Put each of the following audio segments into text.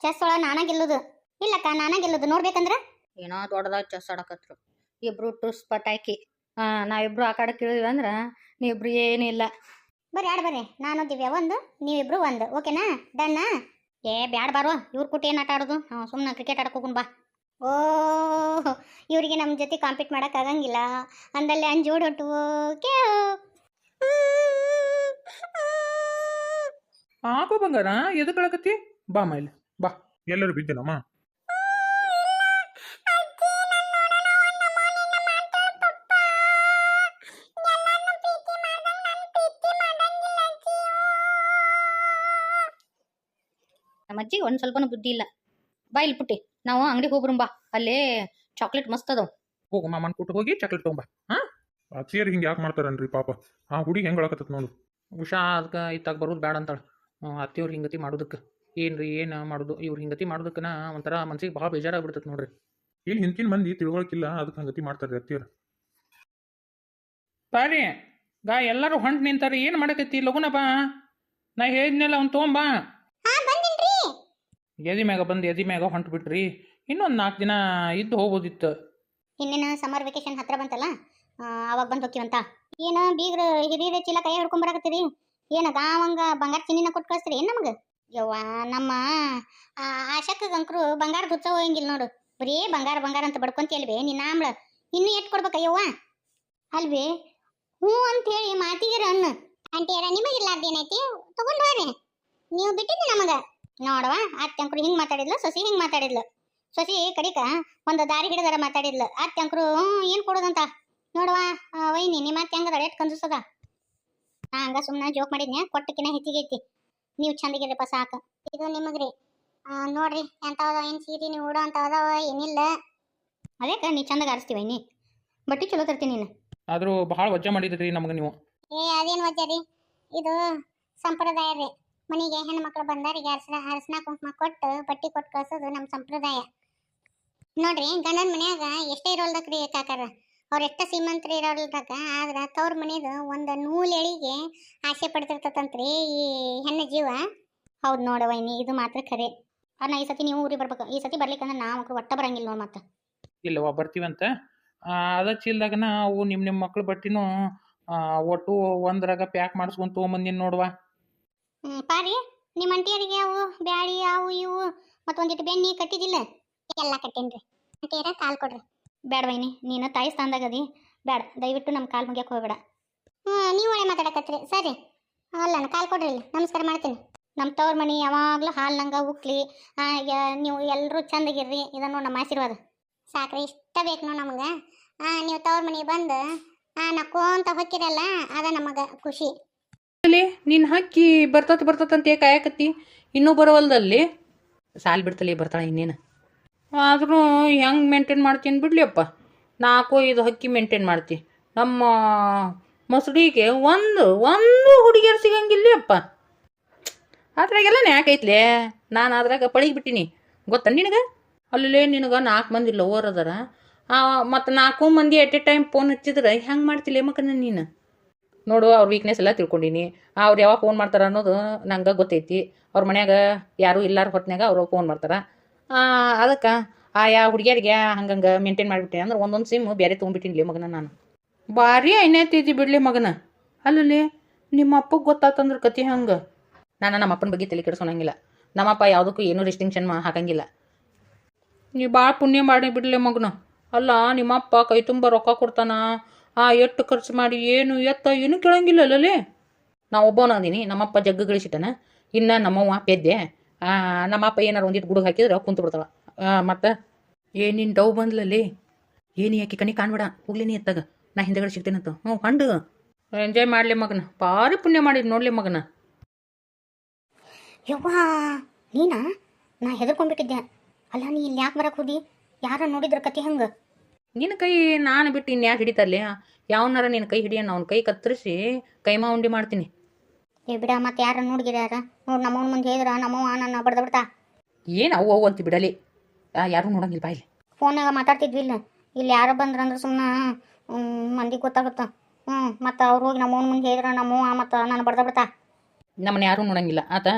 Chess ಒಳಗೆ ನಾನ ಗೆಲ್ಲುದು. ಇಲ್ಲಕ್ಕ ನಾನ ಗೆಲ್ಲುದು ನೋಡ್ಬೇಕಂದ್ರ. ಏನೋ ದೊಡ್ಡದಾಗ ಚೆಸ್ ಆಡಕತ್ರು ಇಬ್ರು ಟುಸ್ ಪಟಾಕಿ. ನಾವಿಬ್ರು ಆ ಕಡೆ ಕೇಳಿದ್ವಿ ಅಂದ್ರೆ ನೀವಿಬ್ರು ಏನಿಲ್ಲ. ಬರ್ರಿ ಆಡ್ ಬರ್ರಿ, ನಾನು ದಿವ್ಯ ಒಂದು, ನೀವಿಬ್ರು ಒಂದು, ಓಕೆನಾ? ಡನ್ನಾ? ಏ ಬ್ಯಾಡ್ ಬಾರೋ, ಇವ್ರ ಕುಟ್ಟಿ ಏನು ಆಟ ಆಡೋದು? ಸುಮ್ಮನೆ ಕ್ರಿಕೆಟ್ ಆಡಕ್ಕೆ ಹೋಗುನ್ ಬಾ. ಓ, ಇವರಿಗೆ ನಮ್ಮ ಜೊತೆ ಕಾಂಪೀಟ್ ಮಾಡಕ್ ಆಗಂಗಿಲ್ಲ ಅಂದಲ್ಲಿ ಅಂಜೋಡ್ ಹೊಟ್ಟು ಆಕೋ ಬಂಗಾರ ಎದಕ್ಕಳಕತ್ತಿ? ಬಾ ಮೈಲಿ ಬಾ. ಎಲ್ಲರೂ ಬಿದ್ದೇನಮ್ಮ? ನಮ್ಮ ಅಜ್ಜಿಗೆ ಒಂದು ಸ್ವಲ್ಪನೂ ಬುದ್ಧಿ ಇಲ್ಲ. ಬಾ ಇಲ್ಲಿ ಪುಟ್ಟಿ, ನಾವು ಅಂಗಡಿಗೆ ಹೋಗ್ಬರು ಬಾ, ಅಲ್ಲೇ ಚಾಕ್ಲೇಟ್ ಮಸ್ತ್ ಅದಾವ. ಹೋಗು ಮಾಮನ್ ಕೊಟ್ಟು ಹೋಗಿ ಚಾಕ್ಲೇಟ್ ತೊಗೊಂಬ. ಅತ್ತಿಯರ್ ಹಿಂಗೆ ಯಾಕೆ ಮಾಡ್ತಾರನ್ರಿ ಪಾಪ? ಆ ಹುಡುಗಿ ಹೆಂಗೆ ಹೇಳಕತ್ತತ್ ನೋಡು. ಉಷಾ ಅದಕ್ಕೆ ಇತ್ತಾಗ ಬರೋದು ಬೇಡ ಅಂತಾಳೆ. ಅತ್ತಿಯವ್ರು ಹಿಂಗತಿ ಮಾಡೋದಕ್ಕೆ ಏನ್ರಿ ಏನು ಮಾಡೋದು, ಇವ್ರು ಹಿಂಗತಿ ಮಾಡೋದಕ್ಕನ ಒಂಥರ ಮನ್ಸಿಗೆ ಭಾಳ ಬೇಜಾರಾಗ್ಬಿಡ್ತೈತೆ ನೋಡ್ರಿ. ಇಲ್ಲಿ ಹಿಂದಿನ ಮಂದಿ ತಿಳುವಳಿಕಿಲ್ಲ, ಅದಕ್ಕೆ ಹಂಗತಿ ಮಾಡ್ತಾರೆ ಅತ್ತಿಯರ್. ಬಾರಿ ಎಲ್ಲರೂ ಹೊಂಟು ನಿಂತಾರೆ, ಏನು ಮಾಡಕತ್ತಿ? ಲಗುನ ಬಾ, ನಾ ಹೇಳಿದ್ನೆಲ್ಲ ಅವ್ನು ತೊಗೊಂಬಾ. ಎದಿ ಮ್ಯಾಗ ಹೊಂಟು ಬಿಟ್ರಿ. ಇನ್ನೊಂದು 4 ದಿನ ಇದ್ದು ಹೋಗ್ಬೋದಿತ್ತು. ಇನ್ನೇನು ಸಮ್ಮರ್ ವೆಕೇಶನ್ ಹತ್ರ ಬಂತಲ್ಲ, ಅವಾಗ ಬಂದು ಹೋಗ್ತೀವಂತ. ಏನು ಬೀಗ್ರ ಹಿರಿಯರ ಚೀಲ ಕೈ ಹಿಡ್ಕೊಂಬರಾಕತ್ತೀರಿ? ಏನ ಗಾವಂಗ ಬಂಗಾರ ಚಿನ್ನಿನ ಕೊಟ್ಟು ಕಳಿಸ್ತೀರಿ ಏನು ನಮಗೆ? ಯವ್ವ, ನಮ್ಮ ಆಶಕ್ಕಂಕರು ಬಂಗಾರದ ಹುಚ್ಚ ಹೋಗಂಗಿಲ್ಲ ನೋಡು. ಬರೀ ಬಂಗಾರ ಬಂಗಾರ ಅಂತ ಬಡ್ಕೊಂತಿ ಅಲ್ವೇ ನಿನ್ನ ಆಮ್ಳ. ಇನ್ನೂ ಎಟ್ ಕೊಡ್ಬೇಕಯ್ಯವ್ವ ಅಲ್ವೇ? ಹ್ಞೂ ಅಂತ ಹೇಳಿ ಮಾತಿಗೆರ ಅನ್ನ. ಆಂಟಿಯರ ನಿಮಗಿಲ್ಲಾರ್ದೇನೈತಿ, ತಗೊಂಡು ಹೋಗ್ರಿ, ನೀವು ಬಿಟ್ಟಿದ್ದಿ ನಮಗ. ನೋಡವ, ಅತ್ತೆಂಕರು ಹಿಂಗೆ ಮಾತಾಡಿದ್ಲು, ಸೊಸಿ ಹಿಂಗೆ ಮಾತಾಡಿದ್ಲು. ಸೊಸಿ ಕಡಿಕ ಒಂದು ದಾರಿ ಹಿಡಿದಾರ ಮಾತಾಡಿದ್ಲು. ಅತ್ತೆಂಕರು ಏನು ಕೊಡೋದಂತ ನೋಡುವ. ವೈನಿ ನಿಮ್ಮ ಅತ್ತೆ ಹೆಂಗದ ಎಷ್ಟು ಕಂಜೂಸದ. ಹಂಗ ಸುಮ್ಮನೆ ಜೋಕ್ ಮಾಡಿದ್ನೆ, ಕೊಟ್ಟಕಿನ ಹೆಚ್ಚಿಗೆ ಐತಿ. ನೀವು ಚಂದಗಿರಪ್ಪ ಸಾಕು. ಇದು ನಿಮಗ್ರಿ ನೋಡ್ರಿ ಎಂಥವದ ಏನು ಸೀರೆ ನೀವು ಉಡೋ ಅಂತವದವ ಏನಿಲ್ಲ. ಅದಕ್ಕೆ ನೀ ಚಂದಾಗ ಆರಿಸ್ತೀವಿ ವೈನಿ, ಬಟ್ಟೆ ಚಲೋ ತರ್ತೀನಿ ನೀನು. ಆದರೂ ಭಾಳ ವಜ್ಜೆ ಮಾಡಿದ್ರಿ ನಮಗೆ ನೀವು. ಅದೇನು ವಜ್ಜ ರೀ, ಇದು ಸಂಪ್ರದಾಯ ರೀ. ಮನೆಗೆ ಹೆಣ್ಣು ಮಕ್ಕಳು ಬಂದವರಿಗೆ ಅರಸನ ಕುಂಕುಮ ಕೊಟ್ಟು ಬಟ್ಟೆ ಕೊಟ್ಟು ಕಳ್ಸೋದು ನಮ್ಮ ಸಂಪ್ರದಾಯ ನೋಡ್ರಿ. ಗಂಡನ ಮನ್ಯಾಗ ಎಷ್ಟೇ ಇರೋಲ್ದಕ್ರಿ ಕಾಕಾರ, ಅವ್ರು ಎಷ್ಟ ಶ್ರೀಮಂತರು ಇರೋಲ್ದಾಗ, ಆದ್ರೆ ತವ್ರ ಮನೆದು ಒಂದು ನೂಲ್ ಎಳಿಗೆ ಆಸೆ ಪಡ್ತಿರ್ತತಂತ್ರಿ ಈ ಹೆಣ್ಣು ಜೀವ. ಹೌದು ನೋಡ ವೈನಿ, ಇದು ಮಾತ್ರ ಖರೆ. ಈ ಸತಿ ನೀವು ಊರಿಗೆ ಬರ್ಬೇಕು. ಈ ಸತಿ ಬರ್ಲಿಕ್ಕಂದ್ರೆ ನಾವು ಒಟ್ಟ ಬರಂಗಿಲ್ಲ ನೋಡಿ. ಮತ್ತೆ ಇಲ್ಲವ ಬರ್ತೀವಂತ. ಅದ ಚೀಲ್ದಾಗನ ಅವು ನಿಮ್ಮ ಮಕ್ಳು ಬಟ್ಟಿನೂ ಒಟ್ಟು ಒಂದ್ರಾಗ ಪ್ಯಾಕ್ ಮಾಡಿಸ್ಕೊಂಡು ತೊಗೊಂಬಂದಿನಿ ನೋಡುವ. ಪಾರಿ, ನಿಮ್ಮ ಅಂಟಿಯರಿಗೆ ಅವು ಬ್ಯಾಳಿ ಅವು ಇವು ಮತ್ತೊಂದಿಟ್ಟು ಬೆಣ್ಣೆ ಕಟ್ಟಿದಿಲ್ಲ? ಎಲ್ಲ ಕಟ್ಟೇನ್ರಿ. ಅಂಟಿಯರ ಕಾಲ್ ಕೊಡ್ರಿ. ಬೇಡ ವೈನಿ, ನೀನು ತಾಯಿ ಸ್ಥಾನದಾಗ ಅದಿ, ಬೇಡ, ದಯವಿಟ್ಟು ನಮ್ಮ ಕಾಲು ಮುಗಿಯಕ್ಕೆ ಹೋಗ್ಬೇಡ. ನೀವು ಒಳ್ಳೆ ಮಾತಾಡಕತ್ರಿ, ಸರಿ ಅಲ್ಲ ಕಾಲ್ ಕೊಡ್ರಿ, ಇಲ್ಲಿ ನಮಸ್ಕಾರ ಮಾಡ್ತೀನಿ. ನಮ್ಮ ತವ್ರ ಮನೆ ಯಾವಾಗಲೂ ಹಾಲ್ನಂಗ ಉಕ್ಲಿ, ನೀವು ಎಲ್ಲರೂ ಚಂದಾಗಿರ್ರಿ, ಇದನ್ನು ನಮ್ಮ ಆಶೀರ್ವಾದ. ಸಾಕ್ರಿ, ಇಷ್ಟ ಬೇಕು ನಾವು ನಮಗೆ. ನೀವು ತವ್ರ ಮನೆಗೆ ಬಂದು ನಕ್ಕೋಂತ ಹೊಕ್ಕಿರಲ್ಲ, ಅದ ನಮಗೆ ಖುಷಿ. ನಿನ್ನ ಹಕ್ಕಿ ಬರ್ತಂತೆ ಕಾಯಕತ್ತಿ, ಇನ್ನೂ ಬರೋವಲ್ದಲ್ಲಿ. ಸಾಲ್ ಬಿಡ್ತಲಿ ಬರ್ತಾಳೆ ಇನ್ನೇನು. ಆದರೂ ಹೆಂಗೆ ಮೇಂಟೈನ್ ಮಾಡ್ತೀನಿ ಬಿಡ್ಲಿಯಪ್ಪ. 4-5 ಹಕ್ಕಿ ಮೇಂಟೈನ್ ಮಾಡ್ತಿ. ನಮ್ಮ ಮೊಸಡಿಗೆ ಒಂದು ಹುಡುಗಿಯರು ಸಿಗಂಗಿಲ್ಲಪ್ಪ. ಅದ್ರಾಗೆಲ್ಲ ಯಾಕೈತ್ಲೆ, ನಾನು ಅದ್ರಾಗ ಪಳಗಿಬಿಟ್ಟಿನಿ ಗೊತ್ತ ನಿನಗೆ. ಅಲ್ಲೇ ನಿನಗೆ 4 ಮಂದಿ ಲವರ್ ಅದಾರ, ಮತ್ತು 4 ಮಂದಿ ಎಟ್ ಎ ಟೈಮ್ ಫೋನ್ ಹಚ್ಚಿದ್ರೆ ಹೆಂಗೆ ಮಾಡ್ತಿಲ್ಲ ಮಕ್ಕನ ನೀನು? ನೋಡು, ಅವ್ರ ವೀಕ್ನೆಸ್ ಎಲ್ಲ ತಿಳ್ಕೊಂಡಿನಿ. ಅವ್ರು ಯಾವಾಗ ಫೋನ್ ಮಾಡ್ತಾರೆ ಅನ್ನೋದು ನಂಗೆ ಗೊತ್ತೈತಿ. ಅವ್ರ ಮನ್ಯಾಗ ಯಾರೂ ಇಲ್ಲಾರ ಹೊತ್ನ್ಯಾಗ ಅವರು ಫೋನ್ ಮಾಡ್ತಾರೆ. ಅದಕ್ಕೆ ಯಾ ಹುಡುಗಿಯರಿಗೆ ಹಂಗಂಗೆ ಮೇಂಟೈನ್ ಮಾಡಿಬಿಟ್ಟೆ ಅಂದ್ರೆ ಒಂದೊಂದು ಸಿಮ್ ಬೇರೆ ತೊಗೊಂಡ್ಬಿಟ್ಟಿನ್ಲಿ ಮಗನ ನಾನು. ಭಾರಿ ಐನೈತಿ ಬಿಡ್ಲಿ ಮಗನ. ಅಲ್ಲಲ್ಲಿ ನಿಮ್ಮ ಅಪ್ಪಗೆ ಗೊತ್ತಾತಂದ್ರೆ ಕತಿ ಹಂಗೆ. ನಮ್ಮ ಅಪ್ಪನ ಬಗ್ಗೆ ತಲೆ ಕೆಡಿಸೋಣಂಗಿಲ್ಲ. ನಮ್ಮಪ್ಪ ಯಾವುದಕ್ಕೂ ಏನೂ ರಿಸ್ಟ್ರಿಕ್ಷನ್ ಹಾಕಂಗಿಲ್ಲ. ನೀ ಭಾಳ ಪುಣ್ಯ ಮಾಡಿ ಬಿಡ್ಲಿ ಮಗನ. ಅಲ್ಲ, ನಿಮ್ಮಪ್ಪ ಕೈ ತುಂಬ ರೊಕ್ಕ ಕೊಡ್ತಾನ, ಎಷ್ಟು ಖರ್ಚು ಮಾಡಿ ಏನು ಏನು ಕೇಳಂಗಿಲ್ಲ ಅಲ್ಲಲ್ಲಿ. ನಾ ಒಬ್ಬವನ ಅದೀನಿ, ನಮ್ಮಪ್ಪ ಜಗ್ಗು ಗಳಿಸಿಟ್ಟನ. ಇನ್ನು ನಮ್ಮವ್ವ ಪೆದ್ದೆ, ನಮ್ಮಪ್ಪ ಏನಾರು ಒಂದಿಟ್ಟು ಗುಡುಗು ಹಾಕಿದ್ರೆ ಕುಂತು ಬಿಡ್ತಾವ. ಮತ್ತು ಏನಿನ್ ಡವ್ ಬಂದ್ಲಲ್ಲಿ, ಏನು ಯಾಕೆ ಕಣಿ ಕಾಣ್ಬೇಡ, ಹೋಗ್ಲಿ ನೀ ಎತ್ತಾಗ, ನಾ ಹಿಂದೆಗಡೆ ಸಿಗ್ತೇನಂತ. ಕಂಡು ಎಂಜಾಯ್ ಮಾಡಲಿ ಮಗನ. ಭಾರಿ ಪುಣ್ಯ ಮಾಡಿದ್ ನೋಡ್ಲಿ ಮಗನ. ಯವ್ವಾ, ನೀನಾ? ನಾ ಹೆದರ್ಕೊಂಡ್ಬಿಟ್ಟಿದ್ದೆ. ಅಲ್ಲ, ನೀ ಇಲ್ಲಿ ಯಾಕೆ ಬರಕ್ಕೆ ಹೋದಿ? ಯಾರ ನೋಡಿದ್ರ ಕತಿ ಹಂಗೆ? ನಿನ್ನ ಕೈ ನಾನು ಬಿಟ್ಟು ಇನ್ಯಾಕೆ ಹಿಡಿತಲ್ಲಿ? ಯಾವನಾರ ನಿನ್ನ ಕೈ ಹಿಡಿಯೋಣ, ಅವ್ನ ಕೈ ಕತ್ತರಿಸಿ ಕೈಮಾ ಉಂಡಿ ಮಾಡ್ತೀನಿ. ಬಿಡ, ಮತ್ತೆ ಯಾರ ನೋಡಿಗಿರ್ಯಾರ? ನೋಡಿ, ನಮ್ಮವ್ನ ಮುಂದೆ ಹೇಳಿದ್ರ ನಮ್ಮವ್ವ ನನ್ನ ಬಡ್ದ ಬಿಡ್ತಾ. ಏನು ಅವು ಅಂತ ಬಿಡಲಿ, ಯಾರೂ ನೋಡಂಗಿಲ್ಲ ಬಾಯಿಲಿ. ಫೋನಾಗ ಮಾತಾಡ್ತಿದ್ವಿ ಇಲ್ಲ, ಇಲ್ಲಿ ಯಾರೋ ಬಂದ್ರಂದ್ರೆ ಸುಮ್ಮನೆ ಮಂದಿಗೆ ಗೊತ್ತಾಗುತ್ತ. ಮತ್ತು ಅವ್ರು ಹೋಗಿ ನಮ್ಮವ್ನ ಮುಂದೆ ಹೇಳಿದ್ರ ನಮ್ಮವ್ವ ಮತ್ತು ನಾನು ಬಡ್ದ ಬಿಡ್ತಾ. ನಮ್ಮನ್ನ ಯಾರೂ ನೋಡಂಗಿಲ್ಲ ಆತ.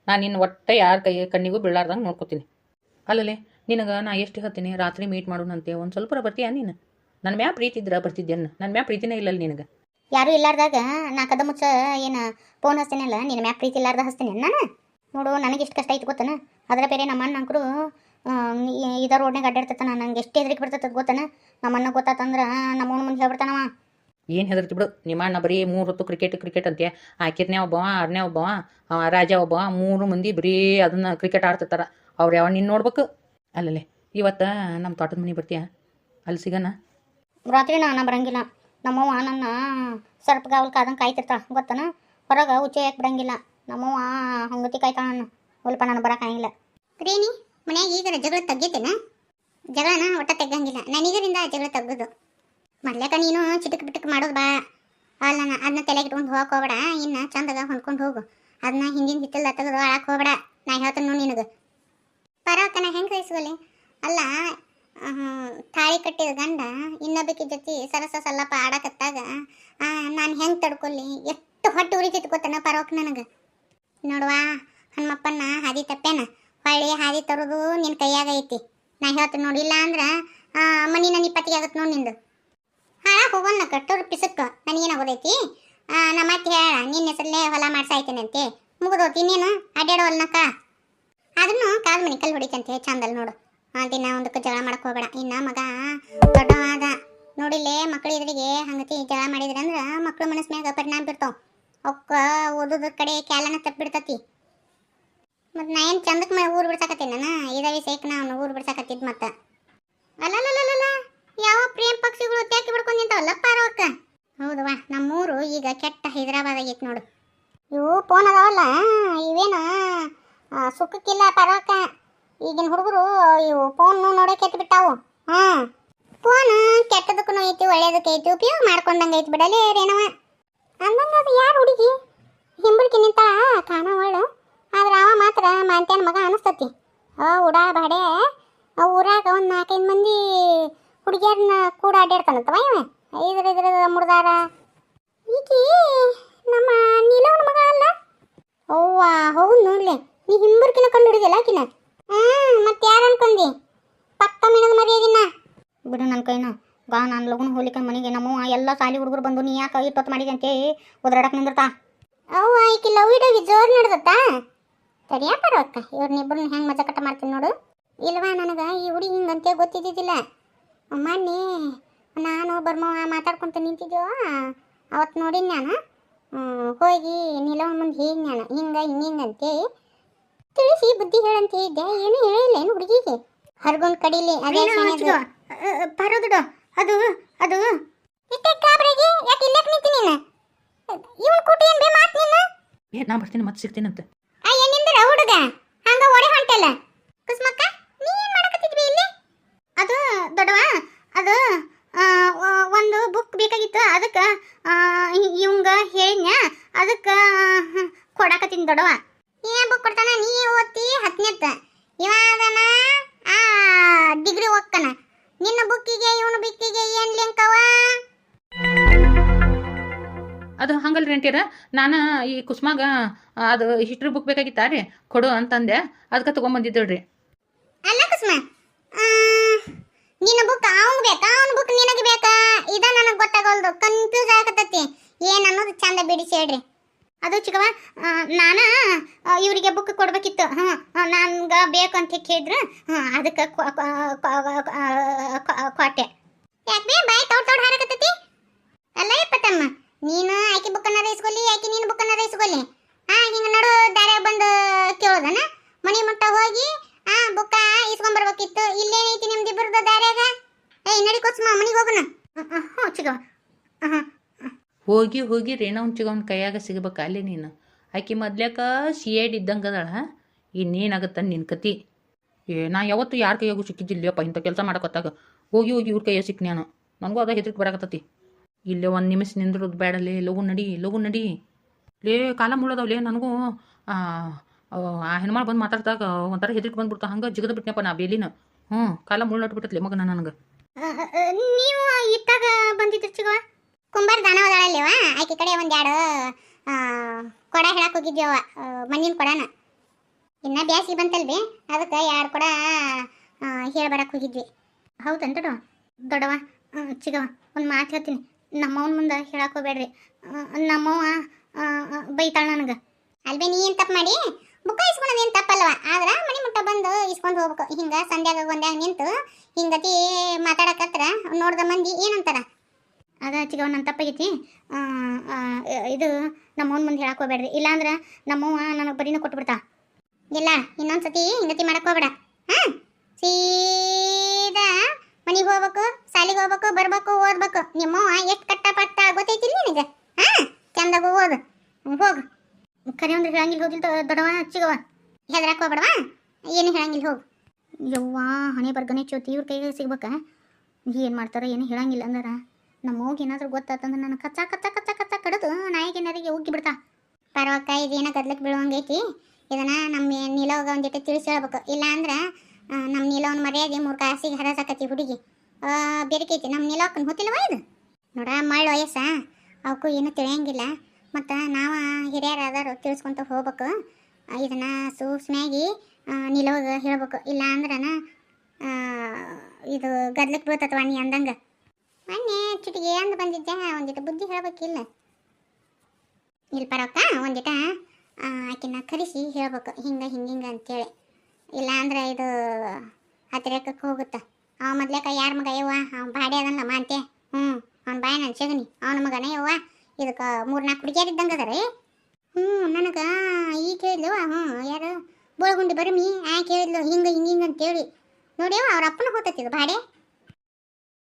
ನಾನು ನಿನ್ನ ಒಟ್ಟ ಯಾರ ಕಣ್ಣಿಗೂ ಬೀಳಾರ್ದಂಗೆ ನೋಡ್ಕೊತೀನಿ. ಅಲ್ಲಲ್ಲೇ ನಿನಗೆ ನಾ ಎಷ್ಟು ಹೇಳ್ತೀನಿ ರಾತ್ರಿ ಮೀಟ್ ಮಾಡೋಣಂತೆ ಒಂದು ಸ್ವಲ್ಪ ಬರ್ತೀಯಾ ನೀನು? ನನ್ನ ಮ್ಯಾ ಪ್ರೀತಿ ಇದ್ರೆ ಬರ್ತಿದ್ದೇನೆ, ನನ್ನ ಮ್ಯಾ ಪ್ರೀತಿನೇ ಇಲ್ಲಲ್ಲ ನಿನಗೆ. ಯಾರೂ ಇಲ್ಲಾರ್ದಾಗ ನಾ ಕದ ಮುಚ್ಚ ಏನು ಫೋನ್ ಹಚ್ತೇನಲ್ಲ, ನಿನ್ನ ಮ್ಯಾಪ್ ಪ್ರೀತಿ ಇಲ್ಲಾರ್ದ ಹಚ್ತೇನೆ ನಾನು. ನೋಡು ನನಗೆ ಎಷ್ಟು ಕಷ್ಟ ಐತೆ ಗೊತ್ತನ. ಅದರ ಬೇರೆ ನಮ್ಮ ಅಣ್ಣ ಅಂಕರು ಇದ ರೋಡ್ನಾಗ ಅಡ್ಡಾಡ್ತಾನ. ನಂಗೆ ಎಷ್ಟು ಹೆದರಿಕೆ ಬರ್ತದ ಗೊತ್ತನ. ನಮ್ಮ ಅಣ್ಣ ಗೊತ್ತಾತಂದ್ರೆ ನಮ್ಮ ಅವ್ನ ಮುಂದೆ ಹೇಳ್ಬಿಡ್ತಾನವ. ಏನು ಹೆದರ್ತಿ ಬಿಡು, ನಿಮ್ಮ ಅಣ್ಣ ಬರೀ 3 ಹೊತ್ತು ಕ್ರಿಕೆಟ್ ಅಂತೆ. ಆಕಿರ್ನೇ ಒಬ್ಬವ, ಆರನೇ ಒಬ್ಬವ, ರಾಜ ಒಬ್ಬವ, 3 ಮಂದಿ ಬರೀ ಅದನ್ನು ಕ್ರಿಕೆಟ್ ಆಡ್ತಿರ್ತಾರ. ಅವ್ರು ಯಾವ ನೀನು ನೋಡ್ಬೇಕು. ಅಲ್ಲಲ್ಲೇ ಇವತ್ತು ನಮ್ಮ ತೋಟದ ಮನೆ ಬರ್ತೀಯಾ? ಅಲ್ಲಿ ಸಿಗೋಣ. ರಾತ್ರಿ ನಾನು ಬರಂಗಿಲ್ಲ. ನಮ್ಮವ್ವ ನನ್ನ ಸರ್ಪ ಗಾವಲ್ ಕಾದಂಗೆ ಕಾಯ್ತಿರ್ತಾಳ ಗೊತ್ತನ. ಹೊರಗೆ ಉಚ್ಚೆ ಯಾಕೆ ಬಿಡಂಗಿಲ್ಲ. ನಮ್ಮವ್ವ ಹಂಗತಿ ಕಾಯ್ತಾಳ ನಾನು. ಸ್ವಲ್ಪ ನಾನು ಬರೋಕ್ಕಾಗಿಲ್ಲ. ಪ್ರೇಮಿ ಮನ್ಯಾಗ ಈಗರ ಜಗಳ ತೆಗ್ಗಿದ್ದೇನ? ಜಗಳನ ಒಟ್ಟ ತೆಗ್ಗಂಗಿಲ್ಲ. ನನಗರಿಂದ ಜಗಳ ತೆಗ್ದು ಮೊದ್ಲೇಕ ನೀನು ಚಿಟಕ್ ಬಿಟಕ್ ಮಾಡೋದು ಬಾ. ಅಲ್ಲ ಅದನ್ನ ತಲೆಗೆ ಇಟ್ಕೊಂಡು ಹೋಗಕ್ಕೆ ಹೋಗ್ಬೇಡ. ಇನ್ನು ಚಂದಾಗ ಹೊಂದ್ಕೊಂಡು ಹೋಗು. ಅದನ್ನ ಹಿಂದಿನ ಹಿತ್ತಲ್ಲ ತೆಗೆದು ಆಳಕ್ಕೆ ಹೋಗ್ಬೇಡ. ನಾ ಹೇಳ್ತೇನೆ ನೋಡಿ ನಿನಗೆ. ಪರವಕ್ಕನ ಹೆಂಗೆ ಕಳಿಸ್ಕೊಲಿ? ಅಲ್ಲ ತಾಳಿ ಕಟ್ಟಿದ ಗಂಡ ಇನ್ನೊಬ್ಬಕಿ ಜೊತೆ ಸರಸ ಸಲ್ಲಪ್ಪ ಆಡಕತ್ತಾಗ ನಾನು ಹೆಂಗೆ ತಡ್ಕೊಲ್ಲಿ? ಎಷ್ಟು ಹೊಟ್ಟೆ ಉರಿತೈತಿ ಗೊತ್ತನ ಪರವಕ್ಕ ನನಗೆ. ನೋಡುವ ಹನುಮಪ್ಪನ ಹಾದಿ ತಪ್ಪೇನ, ಹೊಳ್ಳಿ ಹಾದಿ ತರೋದು ನಿನ್ನ ಕೈಯಾಗ ಐತಿ. ನಾ ಹೇಳ್ತೀನಿ ನೋಡಿ. ಇಲ್ಲ ಅಂದ್ರೆ ಮನಿನ ನಿಪ್ಪತ್ತಿಗೆ ಆಗತ್ತೆ ನೋಡಿ ನಿಂದು. ಹಾಳಾಗಿ ಹೋಗೋಣ ಕಟ್ಟೋರು ಪಿಸಕ್ಕ ನನಗೇನಾಗೋದೈತಿ. ನಮ್ಮ ಅತ್ತೆ ಹೇಳ ನಿನ್ನ ಹೆಸರಲ್ಲೇ ಹೊಲ ಮಾಡ್ಸಾಯ್ತೇನೆ ಅಂತೆ. ಮುಗಿದೋತಿ ಇನ್ನೇನು ಅಡ್ಡಾಡೋಲ್ನಕ್ಕ. ಅದನ್ನು ಕಾಲು ಮನೆ ಕಲ್ಲು ಹೊಡಿತಂತೆ ಚಂದಲ್ಲಿ ನೋಡು. ದಿನ ಒಂದಕ್ಕೆ ಜಗಳ ಮಾಡಕ್ಕೆ ಹೋಗ್ಬೇಡ. ಇನ್ನು ಮಗ ದೊಡ್ಡವಾದ ನೋಡಿಲ್ಲೇ ಮಕ್ಳು ಎದುರಿಗೆ ಹಂಗತಿ ಜಗಳ ಮಾಡಿದ್ರೆ ಅಂದ್ರೆ ಮಕ್ಳು ಮನಸ್ಸು ಮ್ಯಾಗ ಪರಿಣಾಮ ಬಿಡ್ತಾವ. ಅವಕ್ಕ ಓದೋದ್ರ ಕಡೆ ಕ್ಯಾಲನ ತಪ್ಪಿಬಿಡ್ತತಿ. ಮತ್ತು ನಾ ಏನು ಚಂದಕ್ಕೆ ಊರು ಬಿಡ್ಸಾಕತ್ತೀನಿ ನಾನು. ಇದೇ ವಿಷಯಕ್ಕೆ ನಾನು ಊರು ಬಿಡ್ಸಾಕತ್ತಿದ್ದು ಮತ್ತೆ. ಅಲ್ಲಲ್ಲಲ್ಲ ಯಾವ ಪ್ರೇಮ್ ಪಕ್ಷಿಗಳು ತ್ಯಾಕಿ ಬಿಡ್ಕೊಂಡು ನಿಂತಾವಲ್ಲ ಪಾರವಕ್ಕ. ಹೌದವಾ ನಮ್ಮೂರು ಈಗ ಕೆಟ್ಟ ಹೈದರಾಬಾದ್ ಆಗೈತೆ ನೋಡು. ಇವು ಫೋನ್ ಅದಾವಲ್ಲ ಇವೇನು ಸುಖಕ್ಕಿಲ್ಲ ಪಾರವಕ್ಕ. ಈಗಿನ ಹುಡುಗರು ಇವು ಫೋನ್ ನೋಡೋಕೆ ಕೆಟ್ಟು ಬಿಟ್ಟಾವು. ಫೋನ್ ಕೆಟ್ಟದಕ್ಕೂ ಐತಿ ಒಳ್ಳೇದಕ್ಕೆ ಐತಿ. ಉಪಯೋಗ ಮಾಡ್ಕೊಂಡಂಗೆ ಐತಿ ಬಿಡಲೇ ರೇಣವ. ಅಂದಂಗೆ ಅದು ಯಾರು ಹುಡುಗಿ ಹಿಂಬಳಿಕೆ ನಿಂತಾಳ ಕಾಣವಳು. ಆದ್ರೆ ಅವ ಮಾತ್ರ ಮಾಂತ್ಯಾನ ಮಗ ಅನಿಸ್ತತಿ. ಉಡಾ ಬಾಡೆ ಊರಾಗ ಒಂದು 4-5 ಮಂದಿ ಹುಡುಗಿಯರನ್ನ ಕೂಡ ಅಡ್ಡಾಡ್ತಾನಂತವ ಇವ. ಇದ್ರ ಮುಡ್ದಾರ. ಈಕಿ ನಮ್ಮ ನೀಲವನ ಮಗ ಅಲ್ಲ? ಅವ್ವ ಹೌದು ನೋಡ್ಲಿ. ನೀ ಹಿಂಬರ್ಕಿನ ಕಂಡು ಹಿಡಿದಿಲ್ಲ ಆಕಿನ. ಮತ್ತೆ ಯಾರು ಅನ್ಕೊಂಡಿ? ಪಕ್ಕ ಮಿನದ ಮರಿಯಾಗಿನ ಬಿಡು ನನ್ನ ಕೈನ. ಬಾ ನಾನು ಲಗುನ ಹೋಲಿಕ ಮನೆಗೆ. ನಮ್ಮವ್ವ ಎಲ್ಲ ಸಾಲಿ ಹುಡುಗರು ಬಂದು ನೀ ಯಾಕೆ ಇಟ್ಟೊತ್ತು ಮಾಡಿದಂತೆ ಒದರಾಡಕ್ಕೆ ನಿಂದಿರ್ತಾ. ಅವ್ವ ಈಕಿ ಲವ್ ಇಡೋಗಿ ಜೋರು ನಡೆದತ್ತಾ? ಸರಿಯಾ ಪರವಕ್ಕ ಇವ್ರನ್ನಿಬ್ಬರನ್ನ ಹೆಂಗೆ ಮಜಾ ಕಟ್ಟ ಮಾಡ್ತೀನಿ ನೋಡು. ಇಲ್ವಾ ನನಗೆ ಈ ಹುಡುಗಿ ಹಿಂಗಂತೆ ಗೊತ್ತಿದ್ದಿದ್ದಿಲ್ಲ. ಮೊನ್ನೆ ನಾನು ಬರ್ಮವ ಮಾತಾಡ್ಕೊಂತ ನಿಂತಿದ್ದೆವ. ಅವತ್ತು ನೋಡಿನ ನಾನು. ಹೋಗಿ ನಿಲವನ ಮುಂದೆ ಹೀಗೆ ನಾನು ಹಿಂಗಂತೆ ತಿಳಿಸಿ ಬುದ್ಧಿ ಹೇಳಂತ ಇದ್ದೆ. ಏನು ಹೇಳಿಲ್ಲ ಏನು ಹುಡುಗಿಗೆ. ಹರ್ಗೊಂದು ಕಡಿಲಿ ಅದೇ ಬರೋದು. ಅದು ಅದು ಇಷ್ಟೇ ಕಾಬ್ರಿಗೆ ಯಾಕೆ ಇಲ್ಲಕ್ಕೆ ನಿಂತೀನಿ ನೀನು? ಇವನು ಕೂಟಿ ಏನು ಬೇ ಮಾತು ನೀನು? ನಾ ಬರ್ತೀನಿ ಮತ್ತೆ ಸಿಗ್ತೀನಂತೆ. ಏನಿಂದ್ರ ಹುಡುಗ ಹಂಗ ಒಡೆ ಹೊಂಟಲ್ಲ ಕುಸ್ಮಕ್ಕ. ನೀ ಏನು ಮಾಡಕತ್ತಿದ್ವಿ ಇಲ್ಲಿ? ಅದು ದೊಡ್ಡವ ಅದು ಒಂದು ಬುಕ್ ಬೇಕಾಗಿತ್ತು. ಅದಕ್ಕೆ ಇವಂಗ ಹೇಳಿದ್ನ. ಅದಕ್ಕೆ ಕೊಡಾಕತ್ತೀನಿ ದೊಡ್ಡವ. ಏನ್ ಬುಕ್ ಕೊಡ್ತಾನ? ನೀ ಓದ್ತಿ 10ನೇತ್ತ, ಇವ ಅದನ ಡಿಗ್ರಿ ಓದ್ತಾನ. ನಿನ್ನ ಬುಕ್ಕಿಗೆ ಇವನು ಬುಕ್ಕಿಗೆ ಏನು ಲಿಂಕವ? ಅದು ಹಂಗಲ್ರಿ ಅಂತೀರ. ನಾನು ಈ ಕುಸ್ಮಾಗ ಅದು ಹಿಸ್ಟ್ರಿ ಬುಕ್ ಬೇಕಾಗಿತ್ತಾ ರೀ, ಕೊಡು ಅಂತಂದೆ. ಅದಕ್ಕೆ ತೊಗೊಂಬಂದಿದ್ದೇಳ್ರಿ. ಅಲ್ಲ ಕುಸ್ಮ, ನಿನ್ನ ಬುಕ್ ಅವ್ನು ಬೇಕಾ ಅವನ ಬುಕ್ ನಿನಗೆ ಬೇಕಾ? ಇದ ನನಗೆ ಗೊತ್ತಾಗಲ್ದು. ಕನ್ಫ್ಯೂಸ್ ಆಗತೈತಿ. ಏನು ಅನ್ನೋದು ಚಂದ ಬಿಡಿಸಿ ಹೇಳ್ರಿ. ಅದು ಚಿಕ್ಕವ ನಾನು ಇವರಿಗೆ ಬುಕ್ ಕೊಡ್ಬೇಕಿತ್ತು. ನನ್ಗೆ ಬೇಕು ಅಂತ ಕೇಳಿದ್ರು. ಅದಕ್ಕೆ ಕೊಟ್ಟೆ. ಯಾಕೆ ಬಾಯ್ ತೌಡ್ ಹಾರಕತ್ತೈತಿ? ಅಲ್ಲ ಇಪ್ಪತ್ತಮ್ಮ ನೀನು ಆಕೆ ಬುಕ್ಕನ್ನ ಇಸ್ಕೊಲ್ಲಿ, ಆಕೆ ನೀನು ಬುಕ್ಕನ್ನ ಇಸ್ಕೊಲ್ಲಿ. ಹಿಂಗೆ ನಡು ದಾರ್ಯಾಗ ಬಂದು ಕೇಳೋದನ? ಮನೆ ಮುಟ್ಟ ಹೋಗಿ ಬುಕ್ಕ ಇಸ್ಕೊಂಬರ್ಬೇಕಿತ್ತು. ಇಲ್ಲೇನೈತಿ ನಿಮ್ದಿಬ್ಬರದ ದಾರ್ಯಾಗ? ನಡಿ ಕೊಸ್ಮ ಮನೆಗೆ ಹೋಗೋಣ. ಹ್ಞೂ ಚಿಕ್ಕವ. ಹೋಗಿ ರೇಣವನ್ ಚಿಗವನ ಕೈಯಾಗ ಸಿಗಬೇಕು ಅಲ್ಲಿ ನೀನು. ಆಕೆ ಮೊದ್ಲೇಕ CID ಇದ್ದಂಗೆ ಅದಳ. ಇನ್ನೇನಾಗತ್ತ ನಿನ್ನ ಕತಿ? ನಾ ಯಾವತ್ತು ಯಾರ ಕೈಯಾಗೂ ಸಿಕ್ಕಿದ್ದಿಲ್ಲಪ್ಪ ಇಂಥ ಕೆಲಸ ಮಾಡಕತ್ತಾಗ. ಹೋಗಿ ಇವ್ರ ಕೈಯಾಗ ಸಿಕ್ಕಿ ನಾನು. ನನಗೂ ಅದ ಹೆದರಿಕೆ ಬರಾಕತ್ತತಿ. ಇಲ್ಲೇ ಒಂದು ನಿಮಿಷ ನಿಂದ್ರದು ಬೇಡಲೇ. ಲಗು ನಡಿ ಲೇ. ಕಾಲ ಮುಳ್ಳದವ್ಲೇ. ನನಗೂ ಆ ಹೆಣ್ಮಾಳು ಬಂದು ಮಾತಾಡ್ದಾಗ ಒಂಥರ ಹೆದರಿಕೆ ಬಂದ್ಬಿಡ್ತಾ. ಹಂಗೆ ಜಿಗದ ಬಿಟ್ನಪ್ಪ ನಾ ಬೇಲಿನ. ಕಾಲ ಮುಳ್ಳಟ್ಬಿಟ್ಟತ್ಲೆ ಮಗನ ನನಗೆ. ನೀವು ಇತ್ತಾಗ ಬಂದಿದ್ರಿ ಚಿಗವ? ಕುಂಬಾರ ದಾನವದಳಲ್ಲೇವ ಆಕೆ ಕಡೆ ಒಂದೆರಡು ಕೊಡ ಹೇಳಕ್ಕೆ ಹೋಗಿದ್ದೇವ. ಮಣ್ಣಿನ ಕೊಡನ ಇನ್ನ ಬ್ಯಾಸಿಗೆ ಬಂತಲ್ವಿ ಅದಕ್ಕೆ ಯಾರು ಕೂಡ ಹೇಳ್ಬರಕ್ಕೆ ಹೋಗಿದ್ವಿ. ಹೌದನ್ ದೊಡ್ಡವ ಚಿಗವ ಒಂದು ಮಾತು ಹೇಳ್ತೀನಿ, ನಮ್ಮವನ ಮುಂದೆ ಹೇಳಕ್ಕೆ ಹೋಗ್ಬೇಡ್ರಿ. ನಮ್ಮವ್ವ ಬೈತಾಳ ನನಗೆ. ಅಲ್ವೇ ನೀ ಏನು ತಪ್ಪು ಮಾಡಿ ಬುಕ್ಕ ಇಸ್ಕೊಳೋದು ಏನು ತಪ್ಪಲ್ವ, ಆದ್ರೆ ಮನೆ ಮುಟ್ಟ ಬಂದು ಇಸ್ಕೊಂಡು ಹೋಗ್ಬೇಕು. ಹಿಂಗೆ ಸಂಧ್ಯಾಗ ಒಂದ್ಯಾಗ ನಿಂತು ಹಿಂಗತಿ ಮಾತಾಡಕತ್ರ ನೋಡ್ದ ಮಂದಿ ಏನಂತಾರ. ಅದ ಚಿಗವ ನನ್ನ ತಪ್ಪಾಗೈತಿ. ಇದು ನಮ್ಮವನ ಮುಂದೆ ಹೇಳಕ್ಕೆ ಹೋಗ್ಬೇಡ್ರಿ, ಇಲ್ಲಾಂದ್ರೆ ನಮ್ಮವ್ವ ನನಗೆ ಬರೀನ ಕೊಟ್ಬಿಡ್ತಾ. ಇಲ್ಲ ಇನ್ನೊಂದ್ಸತಿ ಹಿಂಗತಿ ಮಾಡಕ್ಕೆ ಹೋಗ್ಬೇಡ. ಹಾಂ, ಸೀದಾ ಮನೆಗೆ ಹೋಗ್ಬೇಕು, ಶಾಲೆಗೆ ಹೋಗ್ಬೇಕು, ಬರ್ಬೇಕು, ಓದ್ಬೇಕು. ನಿಮ್ಮವ್ವ ಎಷ್ಟು ಕಟ್ಟಪಟ್ಟ ಗೊತ್ತೈತಿಲ್ಲ ನಿನಗೆ. ಹಾಂ, ಚಂದಾಗ ಓದು, ಹೋಗು. ಕರೆ ಅಂದ್ರೆ ಹೇಳಂಗಿಲ್ಲ, ಹೋಗಿಲ್ಲ ದೊಡ್ಡವ ಚಿಗವ. ಹೆದರಕ್ಕೆ ಹೋಗ್ಬೇಡವಾ, ಏನು ಹೇಳಂಗಿಲ್ಲ, ಹೋಗು. ಯವ್ವ ಹಣೆ ಬರ್ಗನೆ ಚೋತಿ ಇವ್ರ ಕೈಗೆ ಸಿಗ್ಬೇಕ. ಏನು ಮಾಡ್ತಾರೋ ಏನು ಹೇಳಂಗಿಲ್ಲ ಅಂದ್ರೆ ನಮ್ಮ ಹೋಗಿ ಏನಾದರೂ ಗೊತ್ತಾತಂದ್ರೆ ನಾನು ಕಚ್ಚ ಕಚ್ಚ ಕಚ್ಚ ಕಚ್ಚ ಕಡಿದು ನಾಯಿಗೆ ಉಗ್ಗಿ ಬಿಡ್ತಾ. ಪರವಕ್ಕ ಇದೇನೋ ಗದ್ಲಕ್ಕೆ ಬೀಳುವಂಗೈತಿ, ಇದನ್ನು ನಮ್ಮ ನೀಲವಾಗ ಒಂದು ಜೊತೆ ತಿಳಿಸಿ ಹೇಳ್ಬೇಕು. ಇಲ್ಲ ಅಂದ್ರೆ ನಮ್ಮ ನೀಲವನ ಮರ್ಯಾದೆ 3 ಕಾಸಿಗೆ ಹರಸಾಕತಿ ಹುಡುಗಿ ಬೇರೆಕೈತಿ. ನಮ್ಮ ನೀಲವಕ್ಕನ ಗೊತ್ತಿಲ್ಲವ ಇದು ನೋಡ, ಮಳ್ಳ ವಯಸ್ಸ ಅವಕ್ಕೂ ಏನೂ ತಿಳಿಯಂಗಿಲ್ಲ. ಮತ್ತು ನಾವು ಹಿರಿಯರಾದರು ತಿಳಿಸ್ಕೊಂತ ಹೋಗ್ಬೇಕು. ಇದನ್ನು ಸೂಕ್ಷ್ಮಾಗಿ ನೀಲವಾಗ ಹೇಳ್ಬೇಕು. ಇಲ್ಲ ಅಂದ್ರೆ ಇದು ಗದ್ಲಕ್ಕೆ ಬೀಳ್ತತ್ವ ನೀ ಅಂದಂಗೆ. ಮೊನ್ನೆ ಚುಟಿಗೆ ಅಂದು ಬಂದಿದ್ದೆ, ಒಂದಿಟ ಬುದ್ಧಿ ಹೇಳ್ಬೇಕಿಲ್ಲ. ಇಲ್ಲಿ ಪರಕ್ಕ ಒಂದಿಟ ಆಕಿನ ಕರೆಸಿ ಹೇಳ್ಬೇಕು, ಹಿಂಗೆ ಹಿಂಗೆ ಅಂತೇಳಿ. ಇಲ್ಲ ಅಂದ್ರೆ ಇದು ಹತ್ತಿರಕ್ಕೆ ಹೋಗುತ್ತೆ. ಅವ ಮೊದ್ಲೇಕ ಯಾರ ಮಗ ಯವ್ವ, ಅವ್ನು ಬಾಡಿ ಅದನ್ನ ಮಾಂತೆ. ಅವ್ನ ಬಾಯ ನನ್ನ ಸೆಗಣಿ, ಅವನ ಮಗನೇ ಯವ್ವ. ಇದಕ್ಕೆ 3-4 ಹುಡುಗಿಯರ್ ಇದ್ದಂಗೆ ಅದಾರೆ. ನನಗೆ ಈಗ ಕೇಳಿದ್ಲು. ಯಾರು ಬೋಳ್ಗುಂಡಿ ಬರಮಿ ಕೇಳಿದ್ಲು ಹಿಂಗೆ ಅಂತೇಳಿ. ನೋಡಿ ಅವ್ರ ಅಪ್ಪನ ಹೋಗ್ತೈತಿದ್ದು ಬಾಡೆ.